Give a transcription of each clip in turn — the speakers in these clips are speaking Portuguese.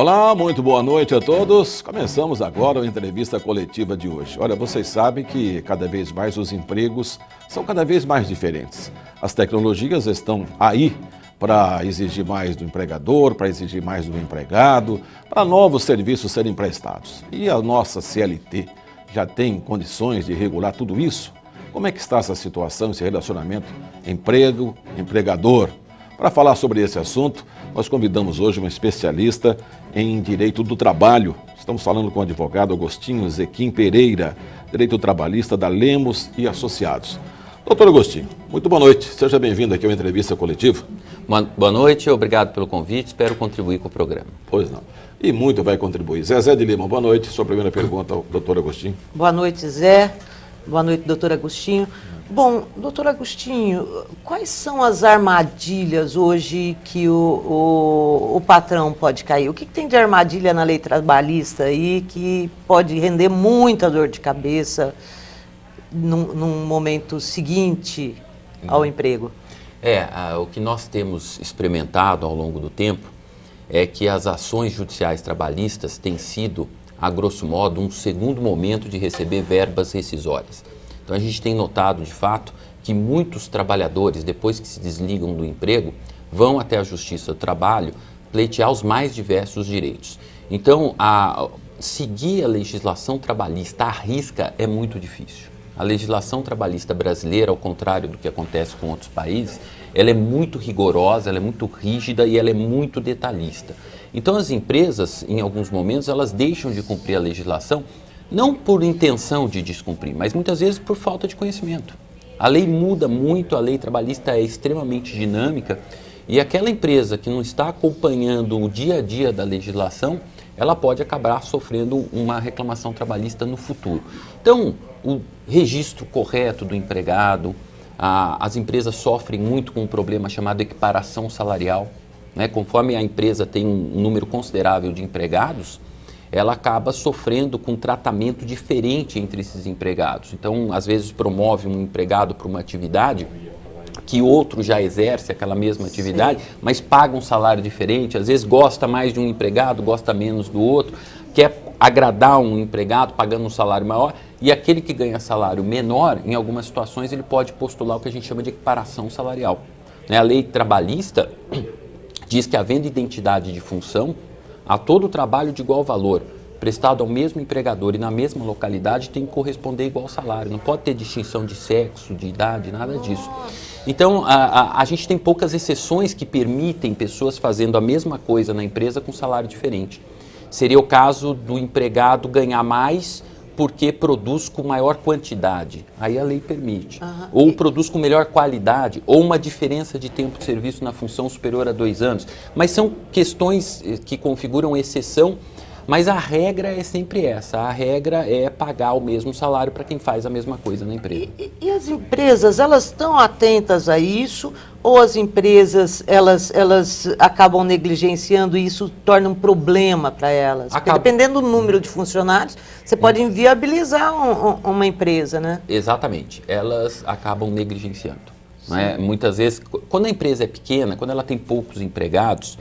Olá, muito boa noite a todos. Começamos agora a entrevista coletiva de hoje. Olha, vocês sabem que cada vez mais os empregos são cada vez mais diferentes. As tecnologias estão aí para exigir mais do empregador, para exigir mais do empregado, para novos serviços serem prestados. E a nossa CLT já tem condições de regular tudo isso? Como é que está essa situação, esse relacionamento emprego-empregador? Para falar sobre esse assunto, nós convidamos hoje um especialista em Direito do Trabalho. Estamos falando com o advogado Agostinho Zequim Pereira, Direito Trabalhista da Lemos e Associados. Doutor Agostinho, muito boa noite. Seja bem-vindo aqui à entrevista coletiva. Boa noite, obrigado pelo convite, espero contribuir com o programa. Pois não. E muito vai contribuir. Zezé de Lima, boa noite. Sua primeira pergunta ao doutor Agostinho. Boa noite, Zé. Boa noite, doutor Agostinho. Bom, doutor Agostinho, quais são as armadilhas hoje que o patrão pode cair? O que tem de armadilha na lei trabalhista aí que pode render muita dor de cabeça num momento seguinte ao emprego? O que nós temos experimentado ao longo do tempo é que as ações judiciais trabalhistas têm sido, a grosso modo, um segundo momento de receber verbas rescisórias. Então a gente tem notado, de fato, que muitos trabalhadores, depois que se desligam do emprego, vão até a Justiça do Trabalho pleitear os mais diversos direitos. Então, seguir a legislação trabalhista à risca é muito difícil. A legislação trabalhista brasileira, ao contrário do que acontece com outros países, ela é muito rigorosa, ela é muito rígida e ela é muito detalhista. Então as empresas, em alguns momentos, elas deixam de cumprir a legislação não por intenção de descumprir, mas muitas vezes por falta de conhecimento. A lei muda muito, a lei trabalhista é extremamente dinâmica e aquela empresa que não está acompanhando o dia a dia da legislação, ela pode acabar sofrendo uma reclamação trabalhista no futuro. Então, o registro correto do empregado, as empresas sofrem muito com um problema chamado equiparação salarial, né? Conforme a empresa tem um número considerável de empregados, ela acaba sofrendo com um tratamento diferente entre esses empregados. Então, às vezes promove um empregado para uma atividade que outro já exerce aquela mesma atividade, mas paga um salário diferente, às vezes gosta mais de um empregado, gosta menos do outro, quer agradar um empregado pagando um salário maior, e aquele que ganha salário menor, em algumas situações, ele pode postular o que a gente chama de equiparação salarial. A lei trabalhista diz que, havendo identidade de função, a todo trabalho de igual valor, prestado ao mesmo empregador e na mesma localidade, tem que corresponder igual salário. Não pode ter distinção de sexo, de idade, nada disso. Então, a gente tem poucas exceções que permitem pessoas fazendo a mesma coisa na empresa com salário diferente. Seria o caso do empregado ganhar mais porque produz com maior quantidade. Aí a lei permite. Ou produz com melhor qualidade, ou uma diferença de tempo de serviço na função superior a 2 anos. Mas são questões que configuram exceção, mas a regra é sempre essa. A regra é pagar o mesmo salário para quem faz a mesma coisa na empresa. E as empresas, elas estão atentas a isso? Ou as empresas, elas acabam negligenciando e isso torna um problema para elas? Porque dependendo do número de funcionários, você pode inviabilizar uma empresa, né? Exatamente. Elas acabam negligenciando. Né? Muitas vezes, quando a empresa é pequena, quando ela tem poucos empregados,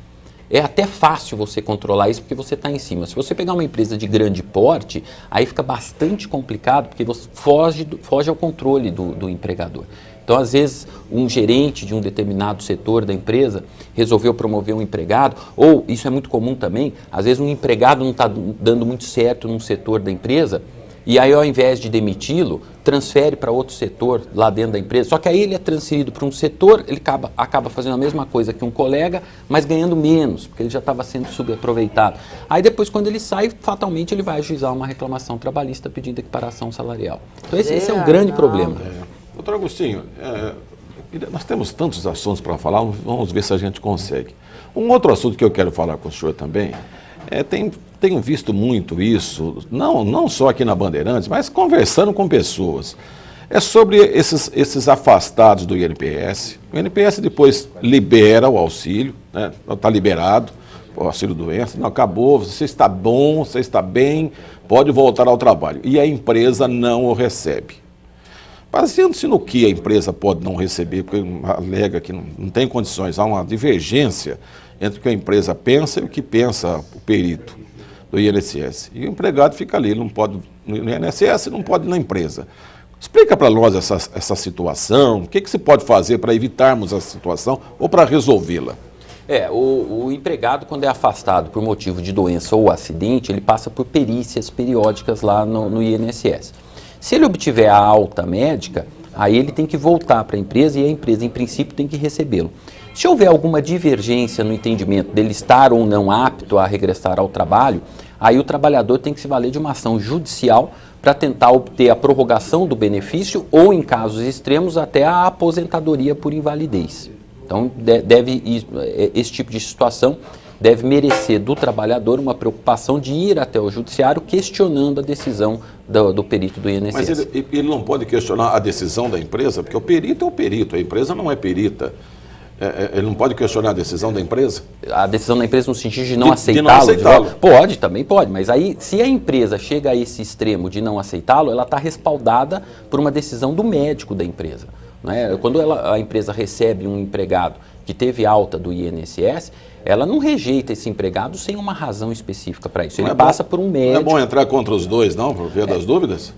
é até fácil você controlar isso porque você está em cima. Se você pegar uma empresa de grande porte, aí fica bastante complicado porque você foge ao controle do empregador. Então, às vezes, um gerente de um determinado setor da empresa resolveu promover um empregado, ou, isso é muito comum também, às vezes um empregado não está dando muito certo num setor da empresa, e aí, ao invés de demiti-lo, transfere para outro setor lá dentro da empresa. Só que aí ele é transferido para um setor, ele acaba fazendo a mesma coisa que um colega, mas ganhando menos, porque ele já estava sendo subaproveitado. Aí depois, quando ele sai, fatalmente ele vai ajuizar uma reclamação trabalhista pedindo equiparação salarial. Então esse é um grande problema. Doutor Agostinho, nós temos tantos assuntos para falar, vamos ver se a gente consegue. Um outro assunto que eu quero falar com o senhor também, tenho visto muito isso, não só aqui na Bandeirantes, mas conversando com pessoas. É sobre esses afastados do INPS. O INPS depois libera o auxílio, né? Está liberado, o auxílio-doença, não acabou, você está bom, você está bem, pode voltar ao trabalho. E a empresa não o recebe. Baseando-se no que a empresa pode não receber, porque alega que não tem condições, há uma divergência entre o que a empresa pensa e o que pensa o perito do INSS. E o empregado fica ali, não pode no INSS, não pode na empresa. Explica para nós essa situação, o que se pode fazer para evitarmos essa situação ou para resolvê-la? O empregado, quando é afastado por motivo de doença ou acidente, ele passa por perícias periódicas lá no INSS. Se ele obtiver a alta médica, aí ele tem que voltar para a empresa e a empresa, em princípio, tem que recebê-lo. Se houver alguma divergência no entendimento dele estar ou não apto a regressar ao trabalho, aí o trabalhador tem que se valer de uma ação judicial para tentar obter a prorrogação do benefício ou, em casos extremos, até a aposentadoria por invalidez. Então, esse tipo de situação deve merecer do trabalhador uma preocupação de ir até o judiciário questionando a decisão do perito do INSS. Mas ele não pode questionar a decisão da empresa, porque o perito é o perito, a empresa não é perita. Ele não pode questionar a decisão da empresa? A decisão da empresa no sentido de não aceitá-lo? De não aceitá-lo. Pode, também pode. Mas aí, se a empresa chega a esse extremo de não aceitá-lo, ela está respaldada por uma decisão do médico da empresa. Né? Quando a empresa recebe um empregado que teve alta do INSS, ela não rejeita esse empregado sem uma razão específica para isso. Ele passa por um médico. Não é bom entrar contra os dois, não, por via das dúvidas?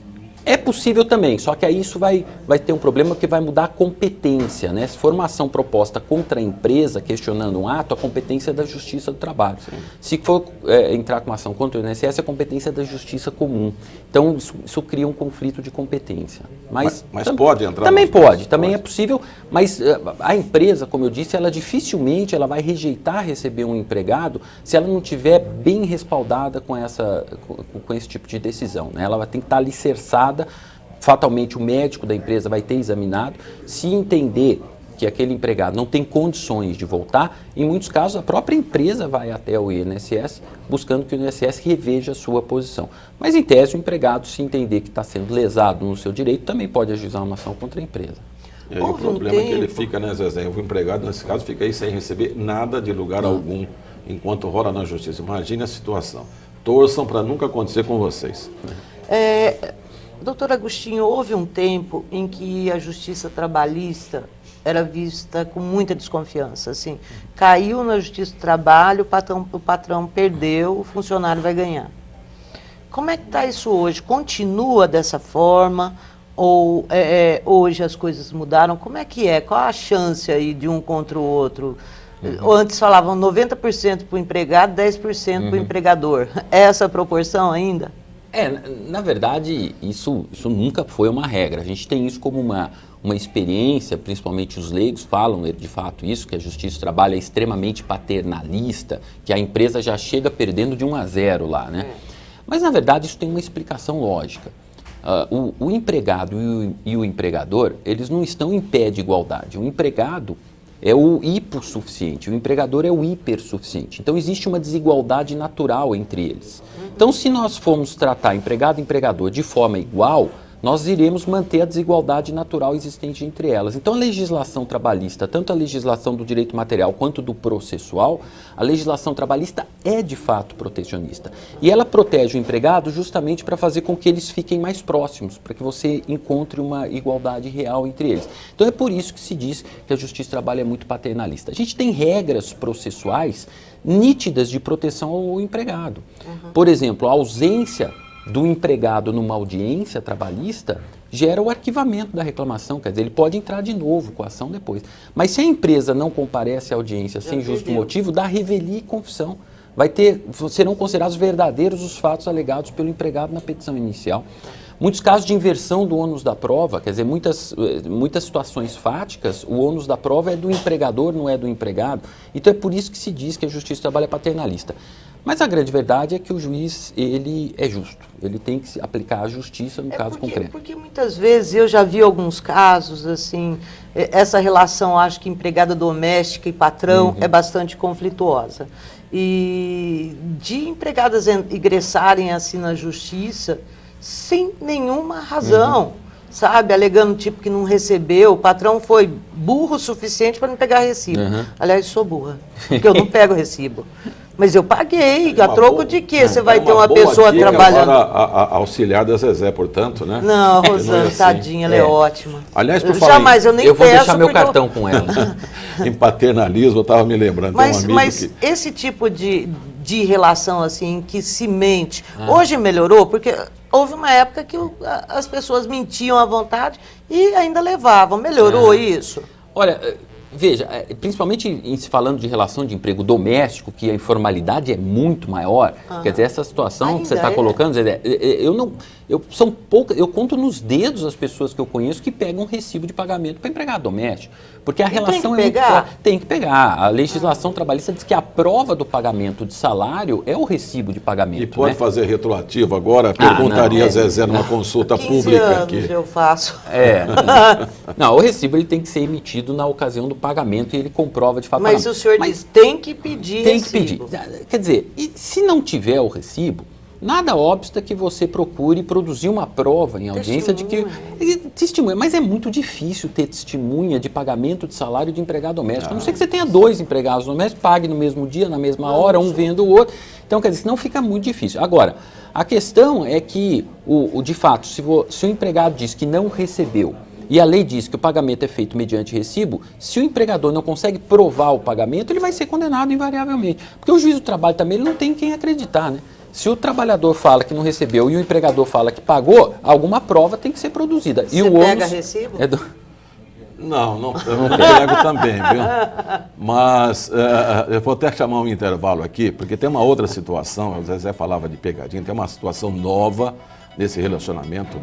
É possível também, só que aí isso vai ter um problema que vai mudar a competência, né? Se for uma ação proposta contra a empresa, questionando um ato, a competência é da Justiça do Trabalho. Sim. Se for entrar com uma ação contra o INSS, a competência é da Justiça Comum. Então, isso cria um conflito de competência. Mas pode entrar? Também pode, também é possível, mas a empresa, como eu disse, ela dificilmente ela vai rejeitar receber um empregado se ela não tiver bem respaldada com esse tipo de decisão, né? Ela tem que estar alicerçada. Fatalmente o médico da empresa vai ter examinado, se entender que aquele empregado não tem condições de voltar, em muitos casos a própria empresa vai até o INSS buscando que o INSS reveja a sua posição. Mas em tese o empregado, se entender que está sendo lesado no seu direito, também pode ajuizar uma ação contra a empresa. E aí o problema é que ele fica, né, Zezé? O empregado nesse caso fica aí sem receber nada de lugar algum enquanto rola na justiça. Imagine a situação. Torçam para nunca acontecer com vocês. Doutor Agostinho, houve um tempo em que a justiça trabalhista era vista com muita desconfiança. Assim, caiu na justiça do trabalho, o patrão perdeu, o funcionário vai ganhar. Como é que está isso hoje? Continua dessa forma? Ou hoje as coisas mudaram? Como é que é? Qual a chance aí de um contra o outro? Antes falavam 90% para o empregado, 10% para o empregador. É essa a proporção ainda? Na verdade, isso nunca foi uma regra. A gente tem isso como uma experiência, principalmente os leigos falam de fato isso, que a Justiça do Trabalho é extremamente paternalista, que a empresa já chega perdendo de 1-0 lá, né? Mas, na verdade, isso tem uma explicação lógica. O empregado e o empregador, eles não estão em pé de igualdade. O empregado é o hipossuficiente, o empregador é o hipersuficiente. Então, existe uma desigualdade natural entre eles. Então, se nós formos tratar empregado e empregador de forma igual, nós iremos manter a desigualdade natural existente entre elas. Então, a legislação trabalhista, tanto a legislação do direito material quanto do processual, a legislação trabalhista é de fato protecionista. E ela protege o empregado justamente para fazer com que eles fiquem mais próximos, para que você encontre uma igualdade real entre eles. Então, é por isso que se diz que a Justiça do Trabalho é muito paternalista. A gente tem regras processuais nítidas de proteção ao empregado. Por exemplo, a ausência do empregado numa audiência trabalhista gera o arquivamento da reclamação, quer dizer, ele pode entrar de novo com a ação depois. Mas se a empresa não comparece à audiência sem justo motivo, dá revelia e confissão. Serão considerados verdadeiros os fatos alegados pelo empregado na petição inicial. Muitos casos de inversão do ônus da prova, quer dizer, muitas situações fáticas, o ônus da prova é do empregador, não é do empregado. Então é por isso que se diz que a Justiça do Trabalho é paternalista. Mas a grande verdade é que o juiz, ele é justo. Ele tem que aplicar a justiça no caso concreto. Porque muitas vezes eu já vi alguns casos, assim, essa relação, acho que empregada doméstica e patrão é bastante conflituosa. E de empregadas ingressarem assim na justiça sem nenhuma razão, sabe? Alegando tipo que não recebeu, o patrão foi burro o suficiente para não pegar recibo. Aliás, sou burra, porque eu não pego recibo. Mas eu paguei, a troco de quê? Você vai ter uma pessoa trabalhando... Para auxiliar da Zezé, portanto, né? Não, Rosana, tadinha, ela é ótima. Aliás, por Jamais, eu nem eu vou peço deixar meu cartão com ela. em paternalismo, eu estava me lembrando. Tem um amigo Mas que... esse tipo de relação assim, que se mente, hoje melhorou? Porque houve uma época que as pessoas mentiam à vontade e ainda levavam. Melhorou isso? Olha, veja, principalmente em se falando de relação de emprego doméstico, que a informalidade é muito maior, quer dizer, essa situação Ainda que você está colocando, Zé, são poucas, eu conto nos dedos as pessoas que eu conheço que pegam recibo de pagamento para empregado doméstico, porque a relação tem que pegar? muito... Tem que pegar. A legislação trabalhista diz que a prova do pagamento de salário é o recibo de pagamento. E pode né? fazer retroativo agora? Perguntaria a Zezé numa consulta 15 pública anos aqui. eu faço. Não, o recibo ele tem que ser emitido na ocasião do pagamento e ele comprova de fato. Mas o senhor diz, tem que pedir tem recibo. que pedir. Quer dizer, e se não tiver o recibo, nada obsta que você procure produzir uma prova em audiência de que... Testemunha, mas é muito difícil ter testemunha de pagamento de salário de empregado doméstico. A não ser que você tenha 2 empregados domésticos, pague no mesmo dia, na mesma hora, um vendo o outro. Então, quer dizer, senão fica muito difícil. Agora, a questão é que, de fato, se o empregado diz que não recebeu, e a lei diz que o pagamento é feito mediante recibo, se o empregador não consegue provar o pagamento, ele vai ser condenado invariavelmente. Porque o juiz do trabalho também ele não tem quem acreditar, né? Se o trabalhador fala que não recebeu e o empregador fala que pagou, alguma prova tem que ser produzida. Você pega recibo? Não, eu não pego também, viu? Mas eu vou até chamar um intervalo aqui, porque tem uma outra situação, o Zezé falava de pegadinha, tem uma situação nova nesse relacionamento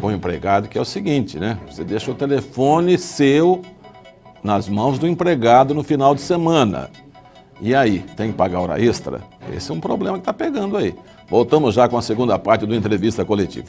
com o empregado, que é o seguinte, né? Você deixa o telefone seu nas mãos do empregado no final de semana. E aí, tem que pagar hora extra? Esse é um problema que está pegando aí. Voltamos já com a segunda parte do Entrevista Coletiva.